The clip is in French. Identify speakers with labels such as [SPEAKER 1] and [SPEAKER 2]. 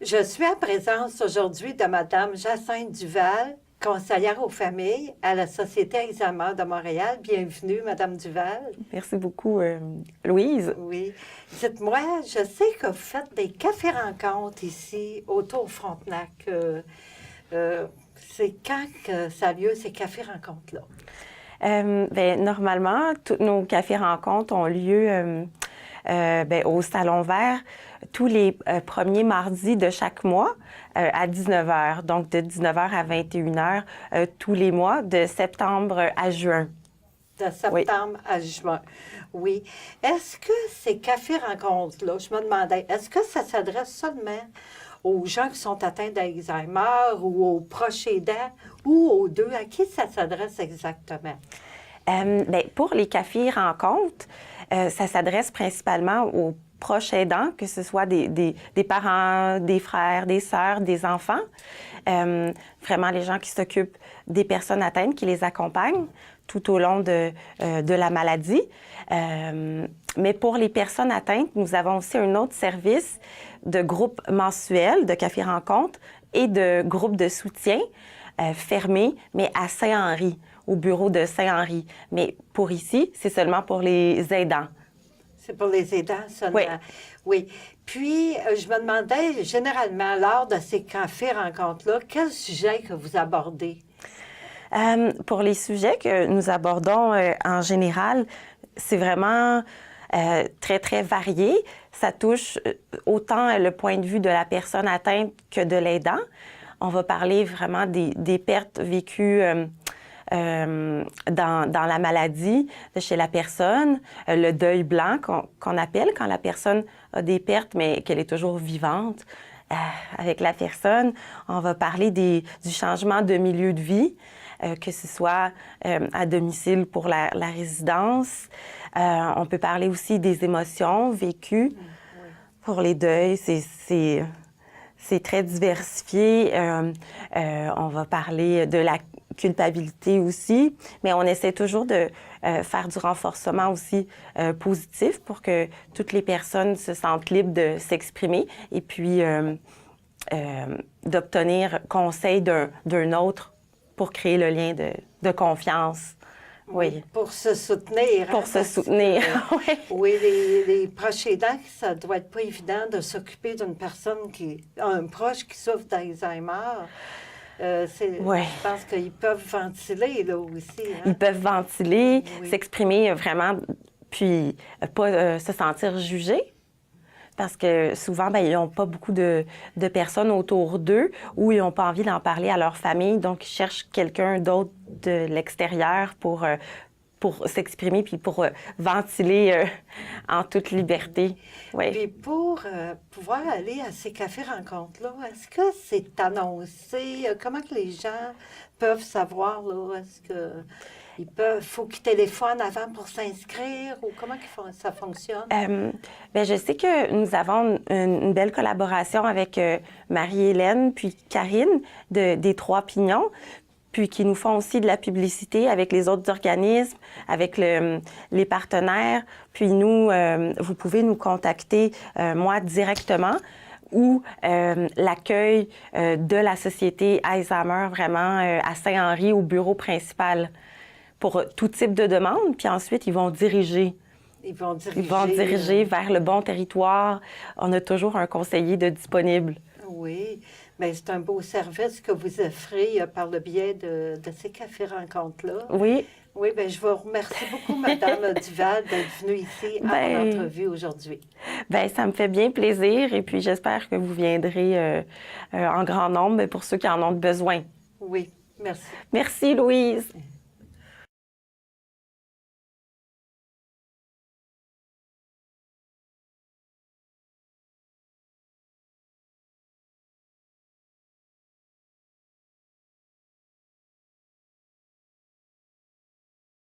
[SPEAKER 1] Je suis en présence aujourd'hui de Mme Jacinthe Duval, conseillère aux familles à la Société Alzheimer de Montréal. Bienvenue, Mme Duval.
[SPEAKER 2] Merci beaucoup, Louise.
[SPEAKER 1] Oui. Dites-moi, je sais que vous faites des cafés-rencontres ici, autour Frontenac. C'est quand que ça a lieu, ces cafés-rencontres-là?
[SPEAKER 2] Normalement, tous nos cafés-rencontres ont lieu au Salon Vert tous les premiers mardis de chaque mois à 19 h. Donc, de 19 h à 21 h tous les mois, de septembre à juin.
[SPEAKER 1] De septembre à juin. Oui. Est-ce que ces cafés-rencontres-là, je me demandais, est-ce que ça s'adresse seulement aux gens qui sont atteints d'Alzheimer ou aux proches aidants ou aux deux? À qui ça s'adresse exactement?
[SPEAKER 2] Pour les cafés-rencontres, ça s'adresse principalement aux proches aidants, que ce soit des parents, des frères, des sœurs, des enfants. Vraiment les gens qui s'occupent des personnes atteintes, qui les accompagnent tout au long de la maladie. Mais pour les personnes atteintes, nous avons aussi un autre service de groupe mensuel, de café-rencontre et de groupe de soutien fermé, mais à Saint-Henri, au bureau de Saint-Henri. Mais pour ici, c'est seulement pour les aidants.
[SPEAKER 1] C'est pour les aidants seulement?
[SPEAKER 2] Oui.
[SPEAKER 1] Oui. Puis, je me demandais, généralement, lors de ces cafés-rencontres-là, quel sujet que vous abordez?
[SPEAKER 2] Pour les sujets que nous abordons en général, c'est vraiment très, très varié. Ça touche autant le point de vue de la personne atteinte que de l'aidant. On va parler vraiment des pertes vécues dans la maladie de chez la personne, le deuil blanc qu'on appelle quand la personne a des pertes, mais qu'elle est toujours vivante avec la personne. On va parler du changement de milieu de vie, que ce soit à domicile pour la résidence. On peut parler aussi des émotions vécues pour les deuils. C'est très diversifié. On va parler de la culpabilité aussi, mais on essaie toujours de faire du renforcement aussi positif pour que toutes les personnes se sentent libres de s'exprimer et puis d'obtenir conseil d'un autre pour créer le lien de confiance. Oui.
[SPEAKER 1] Pour se soutenir.
[SPEAKER 2] Pour se soutenir, oui.
[SPEAKER 1] Oui, les proches aidants, ça doit être pas évident de s'occuper d'une personne un proche qui souffre d'Alzheimer.
[SPEAKER 2] Oui.
[SPEAKER 1] Je pense qu'ils peuvent ventiler, là, aussi. Hein?
[SPEAKER 2] Ils peuvent ventiler,
[SPEAKER 1] oui.
[SPEAKER 2] s'exprimer vraiment, puis pas se sentir jugés. Parce que souvent, ils n'ont pas beaucoup de personnes autour d'eux ou ils n'ont pas envie d'en parler à leur famille. Donc, ils cherchent quelqu'un d'autre de l'extérieur pour s'exprimer puis pour ventiler en toute liberté. Oui.
[SPEAKER 1] Puis pour pouvoir aller à ces cafés-rencontres-là, est-ce que c'est annoncé? Comment que les gens peuvent savoir, là? Est-ce que faut qu'ils téléphonent avant pour s'inscrire ou comment ça fonctionne?
[SPEAKER 2] Je sais que nous avons une belle collaboration avec Marie-Hélène puis Karine des Trois Pignons, puis qui nous font aussi de la publicité avec les autres organismes, avec les partenaires. Puis nous, vous pouvez nous contacter, moi, directement, ou l'accueil de la Société Alzheimer, vraiment à Saint-Henri, au bureau principal, pour tout type de demande. Puis ensuite, ils vont diriger vers le bon territoire. On a toujours un conseiller de disponible.
[SPEAKER 1] Oui, bien, c'est un beau service que vous offrez par le biais de ces cafés-rencontres-là.
[SPEAKER 2] Oui.
[SPEAKER 1] Oui, bien, je vous remercie beaucoup, Mme Duval, d'être venue ici à mon entrevue aujourd'hui.
[SPEAKER 2] Bien, ça me fait bien plaisir et puis j'espère que vous viendrez en grand nombre pour ceux qui en ont besoin.
[SPEAKER 1] Oui, merci.
[SPEAKER 2] Merci, Louise.